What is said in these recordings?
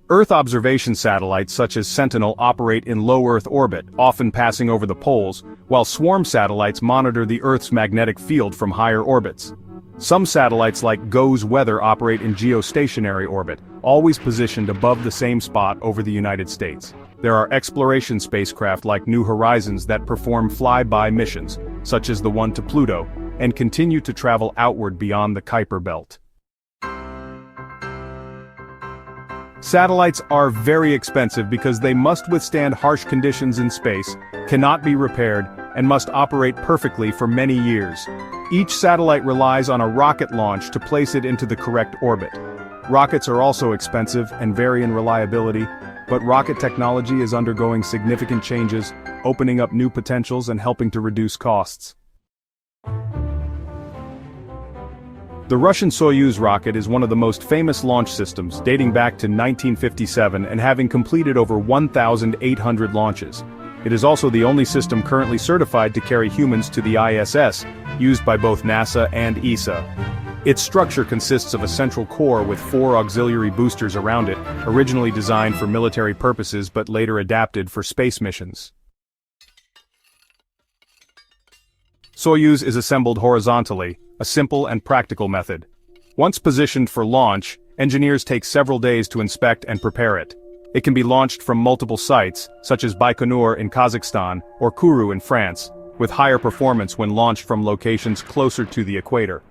Earth observation satellites such as Sentinel operate in low Earth orbit, often passing over the poles, while swarm satellites monitor the Earth's magnetic field from higher orbits. Some satellites like GOES weather operate in geostationary orbit, always positioned above the same spot over the United States. There are exploration spacecraft like New Horizons that perform flyby missions, such as the one to Pluto, and continue to travel outward beyond the Kuiper Belt. Satellites are very expensive because they must withstand harsh conditions in space, cannot be repaired, and must operate perfectly for many years. Each satellite relies on a rocket launch to place it into the correct orbit. Rockets are also expensive and vary in reliability, but rocket technology is undergoing significant changes, opening up new potentials and helping to reduce costs. The Russian Soyuz rocket is one of the most famous launch systems, dating back to 1957 and having completed over 1,800 launches. It is also the only system currently certified to carry humans to the ISS, used by both NASA and ESA. Its structure consists of a central core with 4 auxiliary boosters around it, originally designed for military purposes but later adapted for space missions. Soyuz is assembled horizontally, a simple and practical method. Once positioned for launch, engineers take several days to inspect and prepare it. It can be launched from multiple sites, such as Baikonur in Kazakhstan or Kourou in France, with higher performance when launched from locations closer to the equator.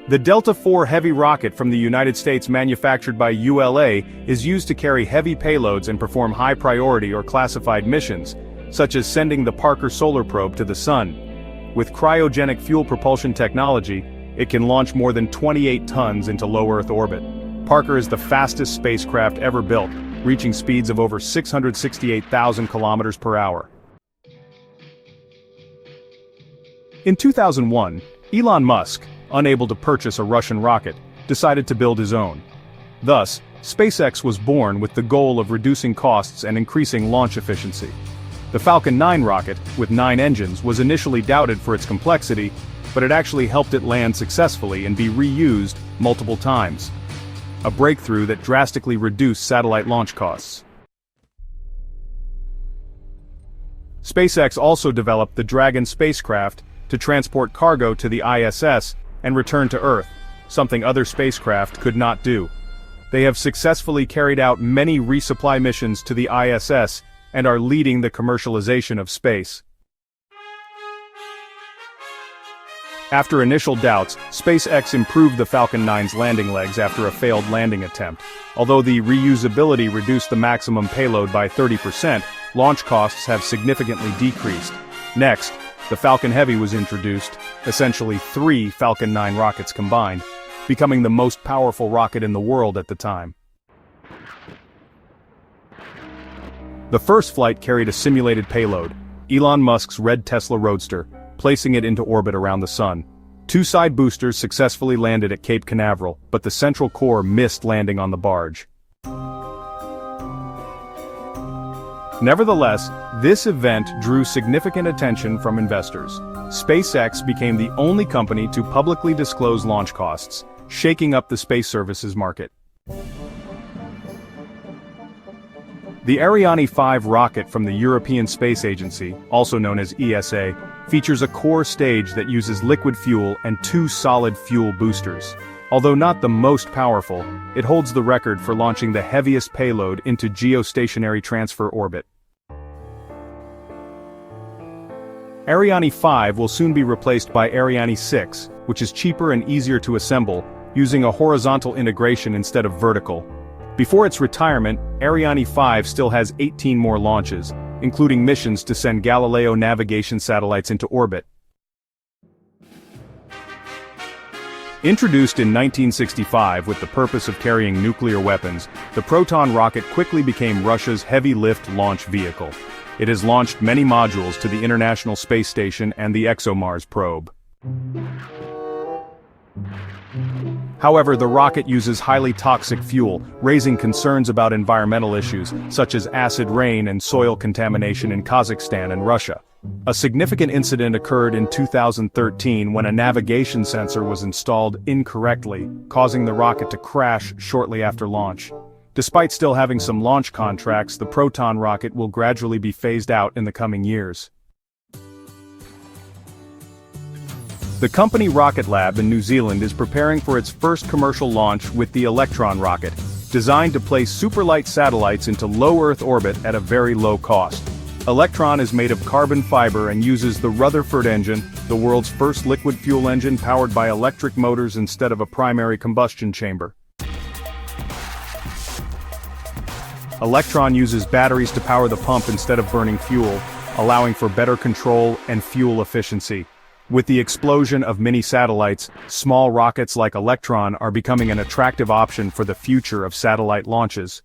The Delta IV Heavy rocket from the United States, manufactured by ULA, is used to carry heavy payloads and perform high-priority or classified missions, such as sending the Parker Solar Probe to the Sun. With cryogenic fuel propulsion technology, it can launch more than 28 tons into low Earth orbit. Parker is the fastest spacecraft ever built, reaching speeds of over 668,000 kilometers per hour. In 2001, Elon Musk, unable to purchase a Russian rocket, decided to build his own. Thus, SpaceX was born with the goal of reducing costs and increasing launch efficiency. The Falcon 9 rocket, with 9 engines, was initially doubted for its complexity, but it actually helped it land successfully and be reused multiple times. A breakthrough that drastically reduced satellite launch costs. SpaceX also developed the Dragon spacecraft to transport cargo to the ISS and return to Earth, something other spacecraft could not do. They have successfully carried out many resupply missions to the ISS and are leading the commercialization of space. After initial doubts, SpaceX improved the Falcon 9's landing legs after a failed landing attempt. Although the reusability reduced the maximum payload by 30%, launch costs have significantly decreased. Next, the Falcon Heavy was introduced, essentially 3 Falcon 9 rockets combined, becoming the most powerful rocket in the world at the time. The first flight carried a simulated payload, Elon Musk's red Tesla Roadster, placing it into orbit around the Sun. 2 side boosters successfully landed at Cape Canaveral, but the central core missed landing on the barge. Nevertheless, this event drew significant attention from investors. SpaceX became the only company to publicly disclose launch costs, shaking up the space services market. The Ariane 5 rocket from the European Space Agency, also known as ESA, features a core stage that uses liquid fuel and 2 solid fuel boosters. Although not the most powerful, it holds the record for launching the heaviest payload into geostationary transfer orbit. Ariane 5 will soon be replaced by Ariane 6, which is cheaper and easier to assemble, using a horizontal integration instead of vertical. Before its retirement, Ariane 5 still has 18 more launches, including missions to send Galileo navigation satellites into orbit. Introduced in 1965 with the purpose of carrying nuclear weapons, the Proton rocket quickly became Russia's heavy-lift launch vehicle. It has launched many modules to the International Space Station and the ExoMars probe. However, the rocket uses highly toxic fuel, raising concerns about environmental issues, such as acid rain and soil contamination in Kazakhstan and Russia. A significant incident occurred in 2013 when a navigation sensor was installed incorrectly, causing the rocket to crash shortly after launch. Despite still having some launch contracts, the Proton rocket will gradually be phased out in the coming years. The company Rocket Lab in New Zealand is preparing for its first commercial launch with the Electron rocket, designed to place superlight satellites into low Earth orbit at a very low cost. Electron is made of carbon fiber and uses the Rutherford engine, the world's first liquid fuel engine powered by electric motors instead of a primary combustion chamber. Electron uses batteries to power the pump instead of burning fuel, allowing for better control and fuel efficiency. With the explosion of mini satellites, small rockets like Electron are becoming an attractive option for the future of satellite launches.